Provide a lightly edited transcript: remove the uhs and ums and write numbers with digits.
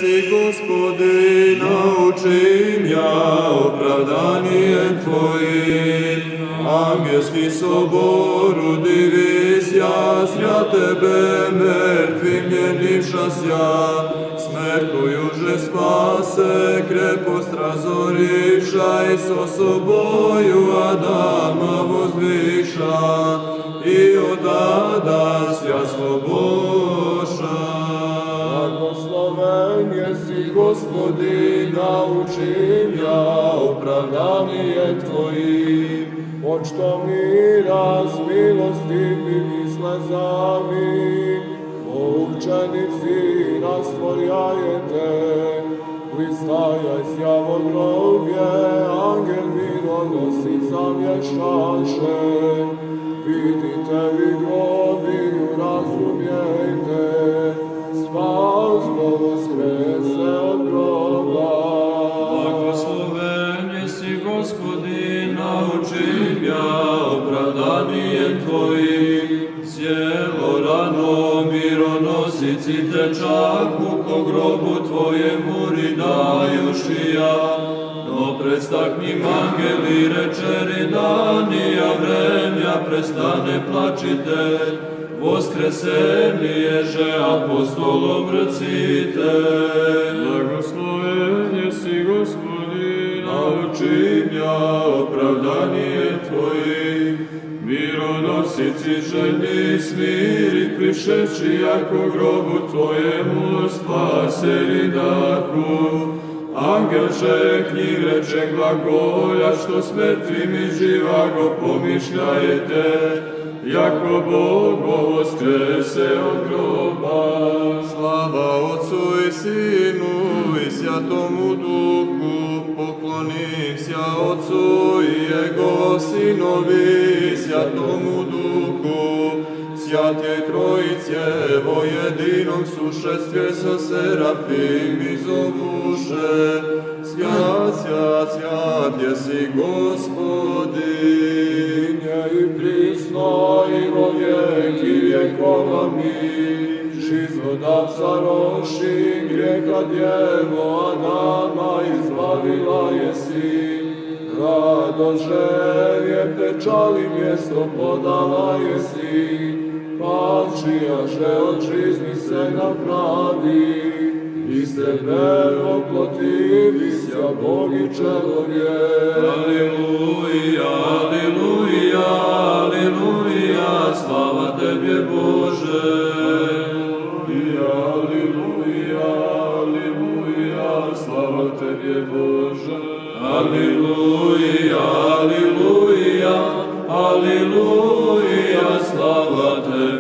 jesi, Gospodi, naučim ja opravdanje Tvojim. Angelski sobor udivis ja, zrja Tebe mrtvim mjenivšas ja, smrtuju že spase, krepost razorivša i s osobою Adama vozdviša, i odada sja sloboša. Blagosloven jesi, Gospodi, naučim ja opravdanje Tvojim. Očto mira s milostivim i slezami, o učenici rastvorjajete, pristajaj sjavo grobje, angel mironosica vješaše. Vidite vi grobiju, razumijete, spas povoskrese od groba. Blagosloven jesi, Gospodi, naučim ja opravdanje Tvojim. Sjelo rano mironosici tečaku, ko grobu Tvojemu ridajuši ja. No predstaknim angeli rečeri dani, a vremja prestane plačite, voskresenije že apostolom recite. Blagosloven jesi, Gospodi, naučim ja opravdanje Tvojih. Mironosici ženi smiri, prišeći jako grobu Tvojemu spaseni dahu. Angel že k njim reče glagolja, što s mrtvim i živago pomišljajete, jako Bog voskrese od groba. Slava Otcu i Sinu i Sjatomu Duhu, poklonim sja Otcu i Jego Sinovi i Sjatomu Duhu, Sjatje Trojice vo jedinom sušestvje sa serafim izovuše. Sjat, sjat, sjat jesi, Gospodin, I prisno i vo vijeki vjekova mi, živodavca roši, grijeha djevo Adama izbavila jesi. Radost želje pečali mjesto podala jesi, pačija že od žizni se napravi, iz tebe oplotivi sja Bog i čelovje. Aleluja, aleluja, aleluja, slava Tebe Bože. Aleluja, aleluja, slava Tebe Bože. Aleluja, aleluja, aleluja, slava Tebe.